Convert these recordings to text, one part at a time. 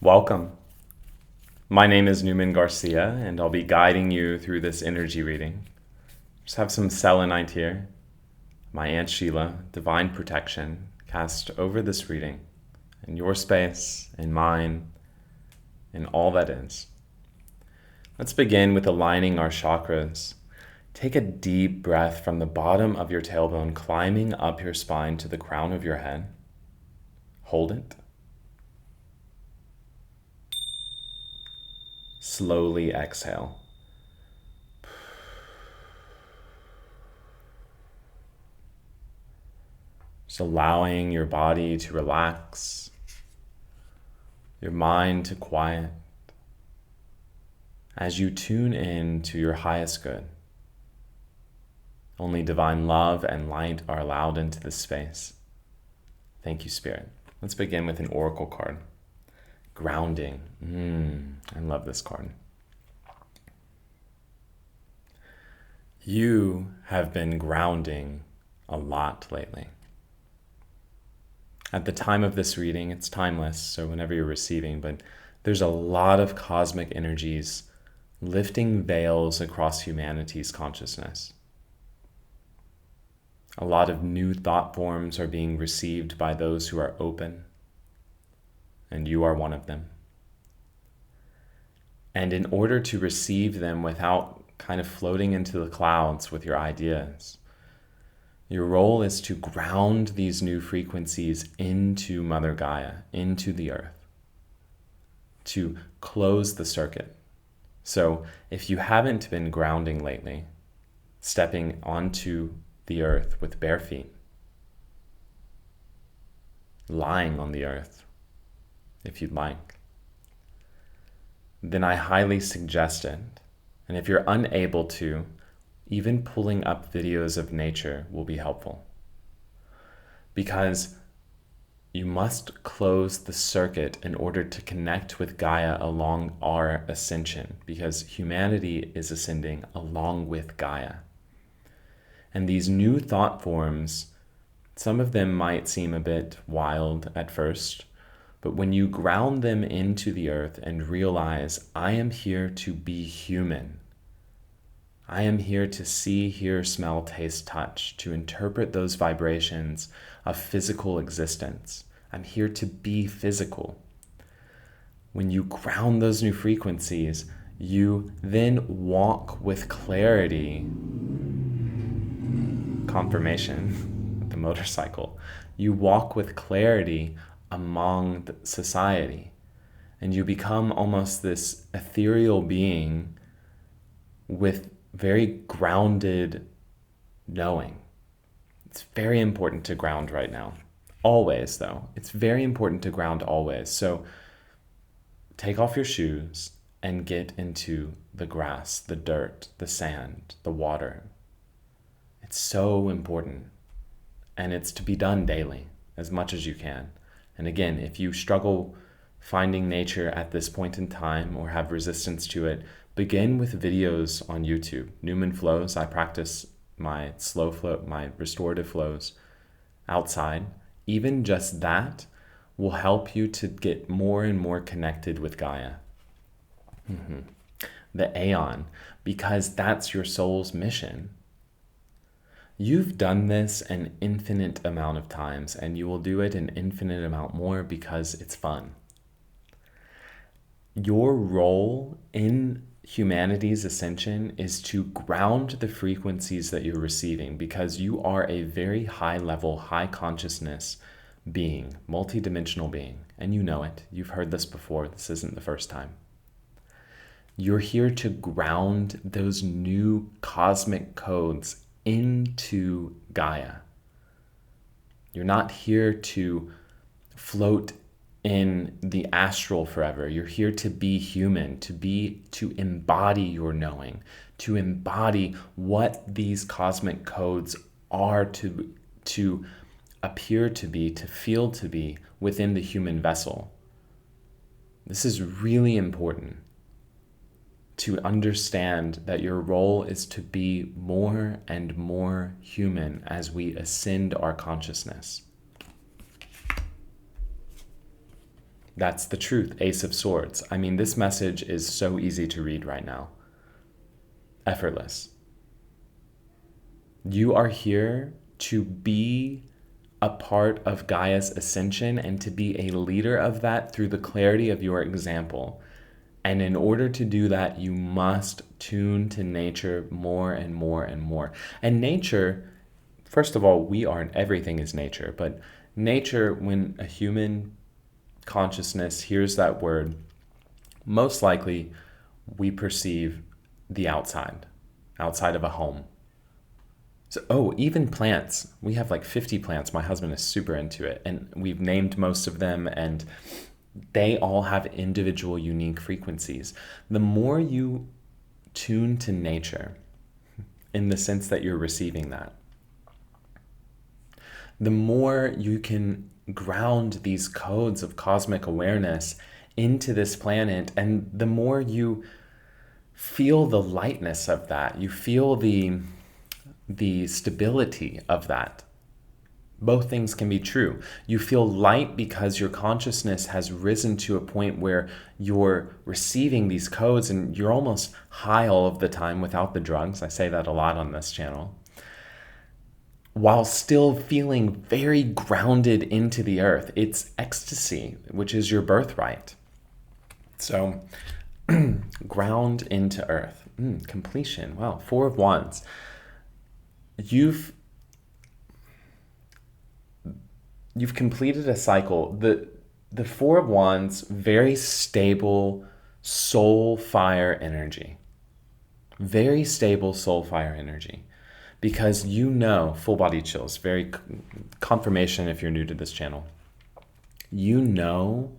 Welcome. My name is Newman García, and I'll be guiding you through this energy reading. Just have some selenite here. My Aunt Sheila, divine protection, cast over this reading, in your space, in mine, in all that is. Let's begin with aligning our chakras. Take a deep breath from the bottom of your tailbone, climbing up your spine to the crown of your head. Hold it. Slowly exhale. Just allowing your body to relax, your mind to quiet, as you tune in to your highest good. Only divine love and light are allowed into this space. Thank you, Spirit. Let's begin with an oracle card. Grounding. I love this card. You have been grounding a lot lately. At the time of this reading, it's timeless, so whenever you're receiving, but there's a lot of cosmic energies lifting veils across humanity's consciousness. A lot of new thought forms are being received by those who are open, and you are one of them. And in order to receive them without kind of floating into the clouds with your ideas, your role is to ground these new frequencies into Mother Gaia, into the earth, to close the circuit. So if you haven't been grounding lately, stepping onto the earth with bare feet, lying on the earth, if you'd like, then I highly suggest it. And if you're unable to, even pulling up videos of nature will be helpful. Because you must close the circuit in order to connect with Gaia along our ascension, because humanity is ascending along with Gaia. And these new thought forms, some of them might seem a bit wild at first, but when you ground them into the earth and realize, I am here to be human. I am here to see, hear, smell, taste, touch, to interpret those vibrations of physical existence. I'm here to be physical. When you ground those new frequencies, you then walk with clarity. Confirmation with the motorcycle. You walk with clarity among society, and you become almost this ethereal being with very grounded knowing. It's very important to ground right now. Always, though. It's very important to ground always. So take off your shoes and get into the grass, the dirt, the sand, the water. It's so important. And it's to be done daily, as much as you can. And again, if you struggle finding nature at this point in time or have resistance to it, begin with videos on YouTube. Newman flows. I practice my slow flow, my restorative flows outside. Even just that will help you to get more and more connected with Gaia. The Aeon, because that's your soul's mission. You've done this an infinite amount of times, and you will do it an infinite amount more because it's fun. Your role in humanity's ascension is to ground the frequencies that you're receiving, because you are a very high level, high consciousness being, multidimensional being, and you know it. You've heard this before. This isn't the first time. You're here to ground those new cosmic codes into Gaia. You're not here to float in the astral forever. You're here to be human, to embody your knowing, to embody what these cosmic codes are to appear to be, to feel to be within the human vessel. This is really important to understand that your role is to be more and more human as we ascend our consciousness. That's the truth. Ace of Swords. I mean, this message is so easy to read right now. Effortless. You are here to be a part of Gaia's ascension and to be a leader of that through the clarity of your example. And in order to do that, you must tune to nature more and more and more. And nature, first of all, everything is nature, but nature, when a human consciousness hears that word, most likely we perceive the outside of a home. So, even plants. We have like 50 plants. My husband is super into it, and we've named most of them, and they all have individual, unique frequencies. The more you tune to nature, in the sense that you're receiving that, the more you can ground these codes of cosmic awareness into this planet, and the more you feel the lightness of that, you feel the stability of that. Both things can be true. You feel light because your consciousness has risen to a point where you're receiving these codes and you're almost high all of the time without the drugs. I say that a lot on this channel. While still feeling very grounded into the earth. It's ecstasy, which is your birthright. So, ground into earth. Completion. Wow, 4 of Wands. You've completed a cycle. The 4 of Wands, very stable soul fire energy. Very stable soul fire energy. Because full body chills, very confirmation if you're new to this channel. You know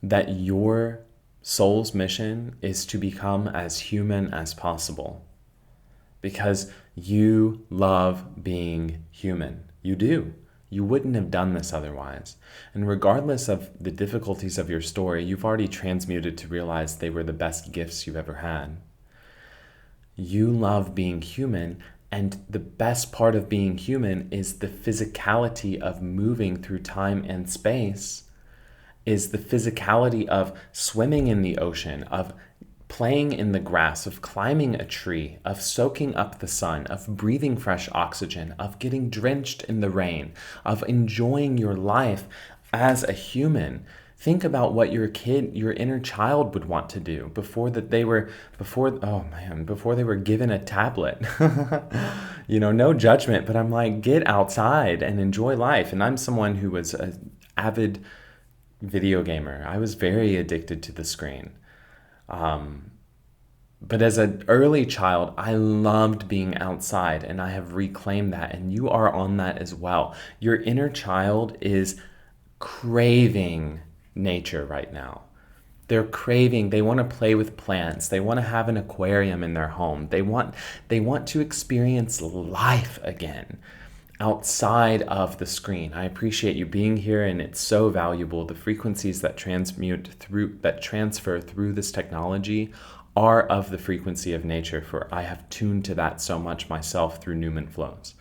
that your soul's mission is to become as human as possible. Because you love being human. You do. You wouldn't have done this otherwise. And regardless of the difficulties of your story, you've already transmuted to realize they were the best gifts you've ever had. You love being human, and the best part of being human is the physicality of moving through time and space, is the physicality of swimming in the ocean, of playing in the grass, of climbing a tree, of soaking up the sun, of breathing fresh oxygen, of getting drenched in the rain, of enjoying your life as a human. Think about what your inner child would want to do before they were given a tablet. No judgment, but I'm like, get outside and enjoy life. And I'm someone who was an avid video gamer. I was very addicted to the screen. But as an early child, I loved being outside, and I have reclaimed that, and you are on that as well. Your inner child is craving nature right now. They want to play with plants. They want to have an aquarium in their home. They want to experience life again outside of the screen. I appreciate you being here, and it's so valuable. The frequencies that transfer through this technology are of the frequency of nature, for I have tuned to that so much myself through Newman flows.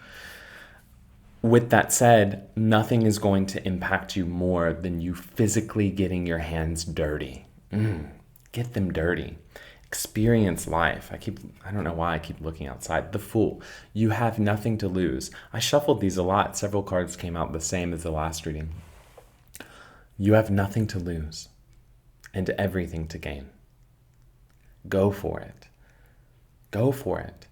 With that said, nothing is going to impact you more than you physically getting your hands dirty. Get them dirty. Experience life. I don't know why I keep looking outside. The Fool. You have nothing to lose. I shuffled these a lot. Several cards came out the same as the last reading. You have nothing to lose and everything to gain. Go for it. Go for it.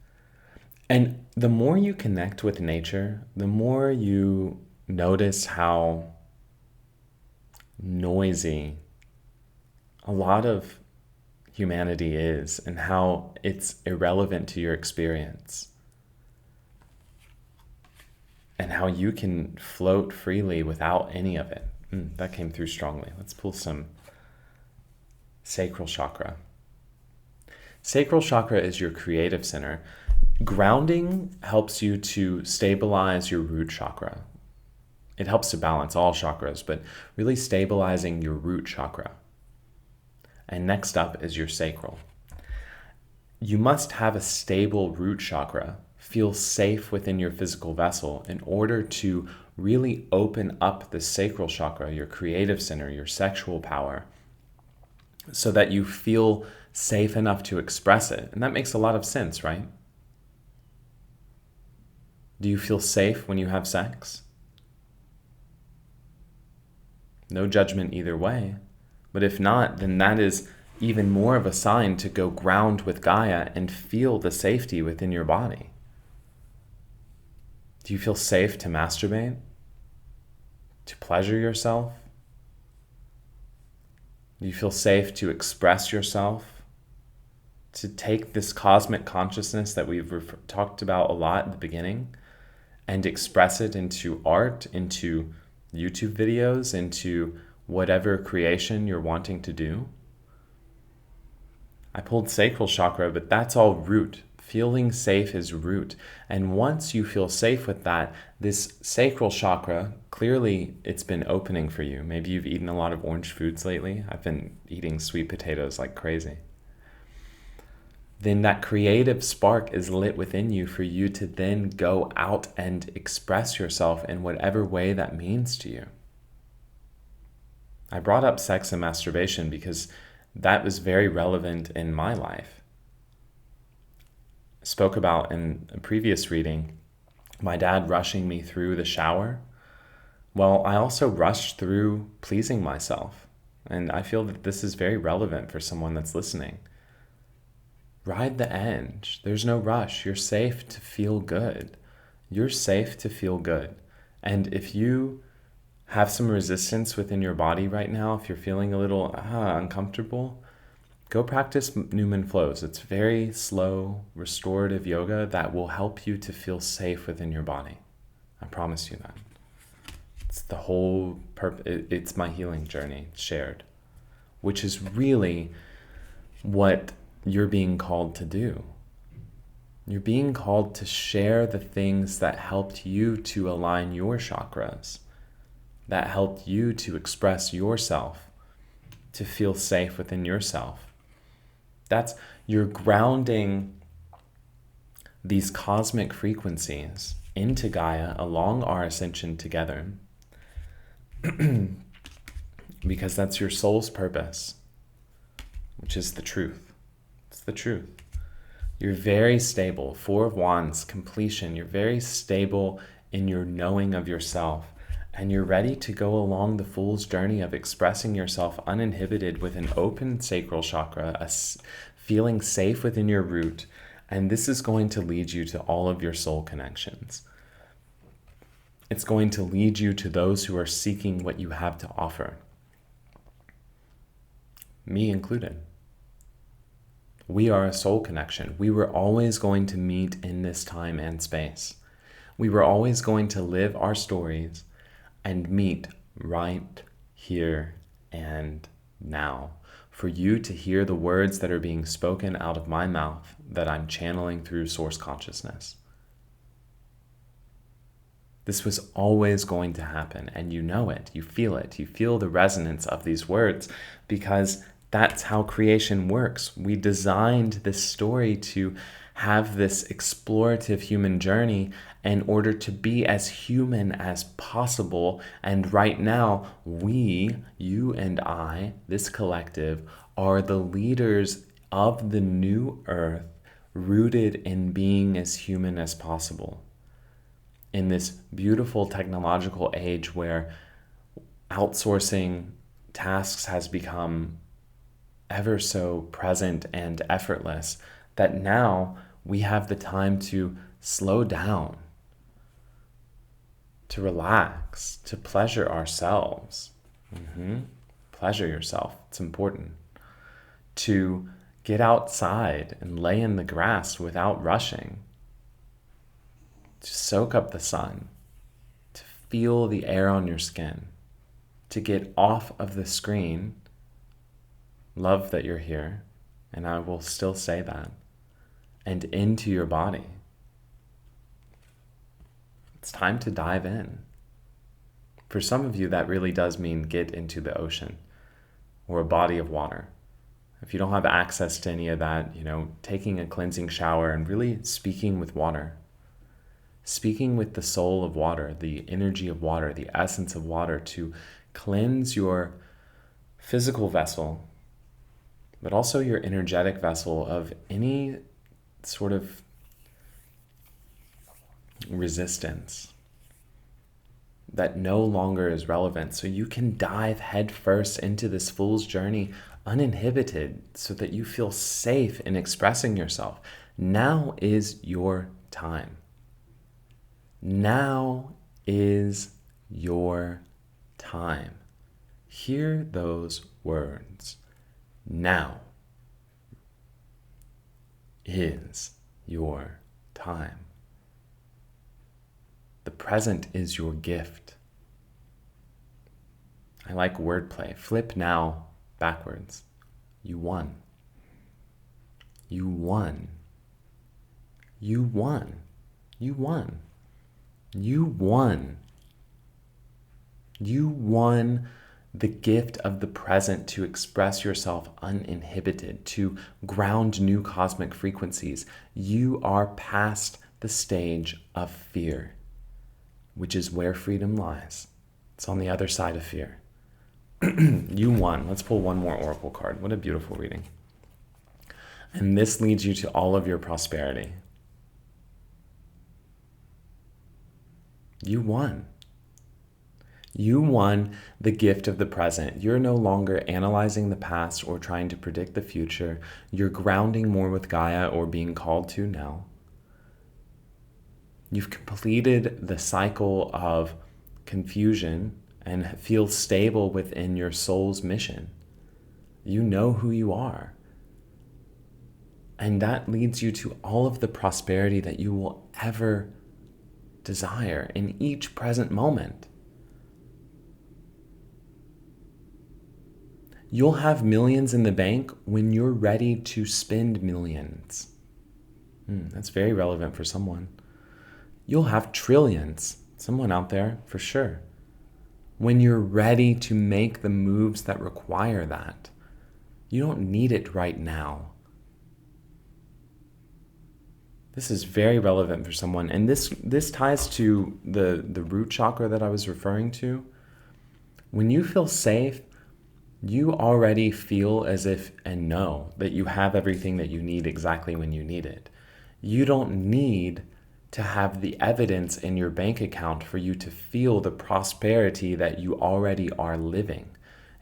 And the more you connect with nature, the more you notice how noisy a lot of humanity is and how it's irrelevant to your experience. And how you can float freely without any of it. That came through strongly. Let's pull some sacral chakra. Sacral chakra is your creative center. Grounding helps you to stabilize your root chakra. It helps to balance all chakras, but really stabilizing your root chakra. And next up is your sacral. You must have a stable root chakra, feel safe within your physical vessel in order to really open up the sacral chakra, your creative center, your sexual power, so that you feel safe enough to express it. And that makes a lot of sense, right? Do you feel safe when you have sex? No judgment either way. But if not, then that is even more of a sign to go ground with Gaia and feel the safety within your body. Do you feel safe to masturbate? To pleasure yourself? Do you feel safe to express yourself? To take this cosmic consciousness that we've talked about a lot at the beginning and express it into art, into YouTube videos, into whatever creation you're wanting to do? I pulled sacral chakra, but that's all root. Feeling safe is root. And once you feel safe with that, this sacral chakra, clearly it's been opening for you. Maybe you've eaten a lot of orange foods lately. I've been eating sweet potatoes like crazy. Then that creative spark is lit within you for you to then go out and express yourself in whatever way that means to you. I brought up sex and masturbation because that was very relevant in my life. I spoke about in a previous reading, my dad rushing me through the shower. Well, I also rushed through pleasing myself. And I feel that this is very relevant for someone that's listening. Ride the edge. There's no rush. You're safe to feel good. You're safe to feel good. And if you have some resistance within your body right now, if you're feeling a little uncomfortable, go practice Newman flows. It's very slow, restorative yoga that will help you to feel safe within your body. I promise you that. It's the whole purpose. It's my healing journey shared, which is really what you're being called to do. You're being called to share the things that helped you to align your chakras, that helped you to express yourself, to feel safe within yourself. You're grounding these cosmic frequencies into Gaia along our ascension together because that's your soul's purpose, which is the truth. It's the truth. You're very stable. 4 of Wands, completion. You're very stable in your knowing of yourself. And you're ready to go along the fool's journey of expressing yourself uninhibited with an open sacral chakra, feeling safe within your root. And this is going to lead you to all of your soul connections. It's going to lead you to those who are seeking what you have to offer. Me included. We are a soul connection. We were always going to meet in this time and space. We were always going to live our stories and meet right here and now. For you to hear the words that are being spoken out of my mouth that I'm channeling through source consciousness. This was always going to happen, and you know it, you feel it, you feel the resonance of these words because that's how creation works. We designed this story to have this explorative human journey in order to be as human as possible. And right now, we, you and I, this collective, are the leaders of the new earth, rooted in being as human as possible. In this beautiful technological age where outsourcing tasks has become ever so present and effortless, that now we have the time to slow down, to relax, to pleasure ourselves. Pleasure yourself, it's important. To get outside and lay in the grass without rushing. To soak up the sun, to feel the air on your skin, to get off of the screen. Love that you're here, and I will still say that, and into your body. It's time to dive in. For some of you, that really does mean get into the ocean or a body of water. If you don't have access to any of that, taking a cleansing shower and really speaking with water. speaking with the soul of water, the energy of water, the essence of water, to cleanse your physical vessel, but also your energetic vessel of any sort of resistance that no longer is relevant, so you can dive headfirst into this fool's journey uninhibited, so that you feel safe in expressing yourself. Now is your time. Now is your time. Hear those words. Now is your time. The present is your gift. I like wordplay. Flip now backwards. You won. You won. You won. You won. You won. You won the gift of the present to express yourself uninhibited, to ground new cosmic frequencies. You are past the stage of fear, which is where freedom lies. It's on the other side of fear. You won. Let's pull one more oracle card. What a beautiful reading. And this leads you to all of your prosperity. You won. You won the gift of the present. You're no longer analyzing the past or trying to predict the future. You're grounding more with Gaia, or being called to now. You've completed the cycle of confusion and feel stable within your soul's mission. You know who you are. And that leads you to all of the prosperity that you will ever desire in each present moment. You'll have millions in the bank when you're ready to spend millions. That's very relevant for someone. You'll have trillions, someone out there for sure, when you're ready to make the moves that require that. You don't need it right now. This is very relevant for someone. And this ties to the root chakra that I was referring to. When you feel safe, you already feel as if and know that you have everything that you need exactly when you need it. You don't need to have the evidence in your bank account for you to feel the prosperity that you already are living,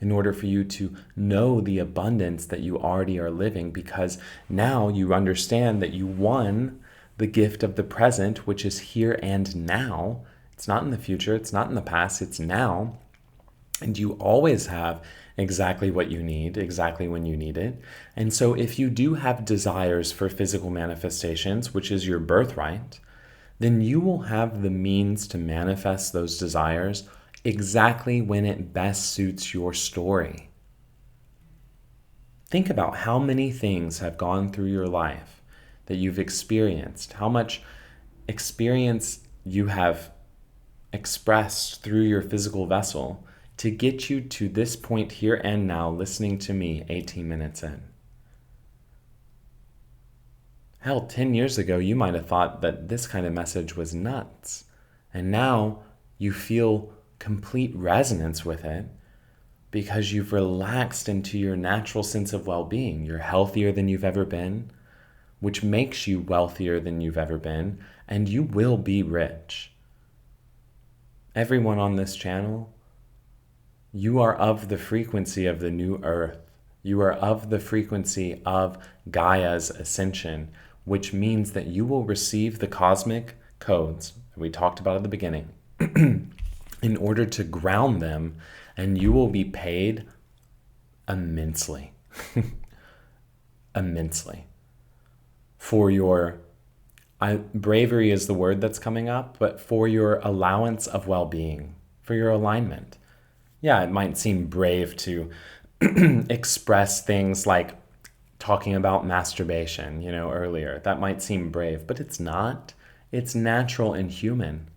in order for you to know the abundance that you already are living, because now you understand that you won the gift of the present, which is here and now. It's not in the future, it's not in the past, it's now. And you always have exactly what you need, exactly when you need it. And so if you do have desires for physical manifestations, which is your birthright, then you will have the means to manifest those desires exactly when it best suits your story. Think about how many things have gone through your life that you've experienced, how much experience you have expressed through your physical vessel to get you to this point here and now, listening to me 18 minutes in. Hell, 10 years ago, you might have thought that this kind of message was nuts. And now you feel complete resonance with it because you've relaxed into your natural sense of well-being. You're healthier than you've ever been, which makes you wealthier than you've ever been, and you will be rich. Everyone on this channel, you are of the frequency of the new earth. You are of the frequency of Gaia's ascension, which means that you will receive the cosmic codes that we talked about at the beginning in order to ground them, and you will be paid immensely, immensely for your, bravery is the word that's coming up, but for your allowance of well-being, for your alignment. Yeah, it might seem brave to express things like talking about masturbation, earlier. That might seem brave, but it's not. It's natural and human.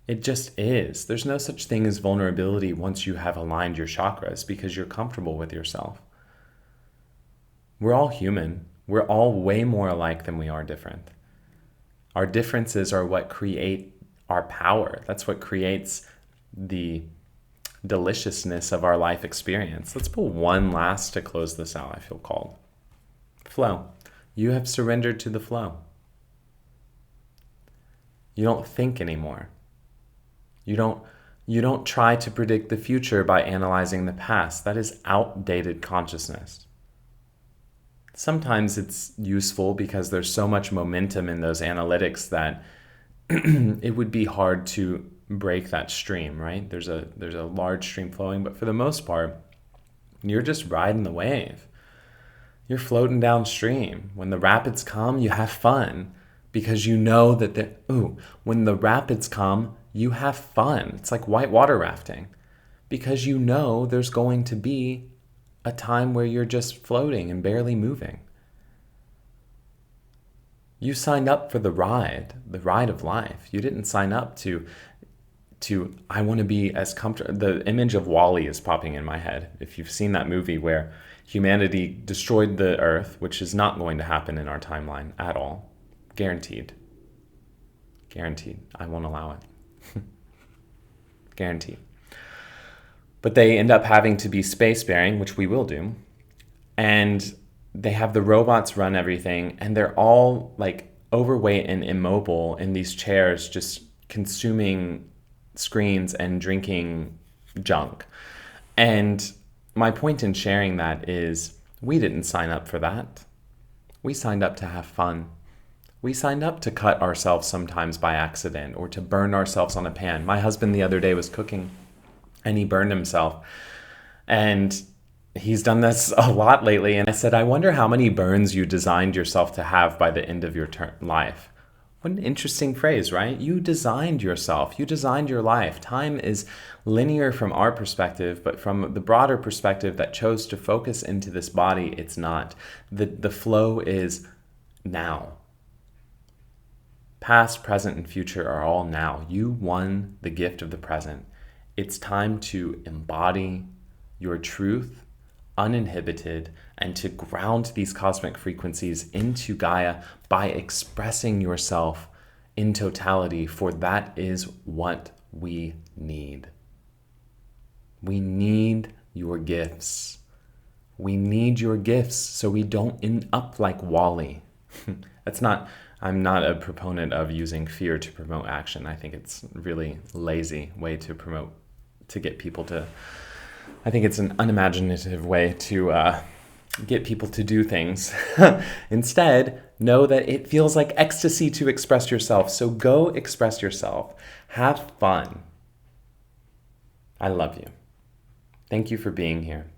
It just is. There's no such thing as vulnerability once you have aligned your chakras, because you're comfortable with yourself. We're all human. We're all way more alike than we are different. Our differences are what create our power. That's what creates the deliciousness of our life experience. Let's pull one last to close this out. I feel called. Flow. You have surrendered to the flow. You don't think anymore. You don't try to predict the future by analyzing the past. That is outdated consciousness. Sometimes it's useful because there's so much momentum in those analytics that it would be hard to break that stream, right? There's a large stream flowing, but for the most part, you're just riding the wave. You're floating downstream. When the rapids come, you have fun because you know that when the rapids come, you have fun. It's like whitewater rafting because you know there's going to be a time where you're just floating and barely moving. You signed up for the ride of life. You didn't sign up to I want to be as comfortable. The image of WALL-E is popping in my head. If you've seen that movie where humanity destroyed the earth, which is not going to happen in our timeline at all. Guaranteed. I won't allow it. Guaranteed. But they end up having to be spacefaring, which we will do. And they have the robots run everything, and they're all like overweight and immobile in these chairs, just consuming screens and drinking junk. And my point in sharing that is we didn't sign up for that. We signed up to have fun. We signed up to cut ourselves sometimes by accident or to burn ourselves on a pan. My husband the other day was cooking and he burned himself. And he's done this a lot lately. And I said, I wonder how many burns you designed yourself to have by the end of your life. What an interesting phrase, right? You designed yourself. You designed your life. Time is linear from our perspective, but from the broader perspective that chose to focus into this body, it's not. The flow is now. Past, present, and future are all now. You won the gift of the present. It's time to embody your truth, uninhibited, and to ground these cosmic frequencies into Gaia by expressing yourself in totality, for that is what we need. We need your gifts. We need your gifts so we don't end up like WALL-E. I'm not a proponent of using fear to promote action. I think it's a really lazy way to get people to, I think it's an unimaginative way to get people to do things. Instead, know that it feels like ecstasy to express yourself. So go express yourself. Have fun. I love you. Thank you for being here.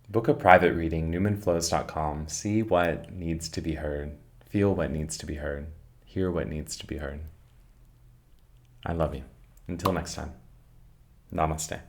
Book a private reading, newmanflows.com. See what needs to be heard. Feel what needs to be heard. Hear what needs to be heard. I love you. Until next time. Namaste.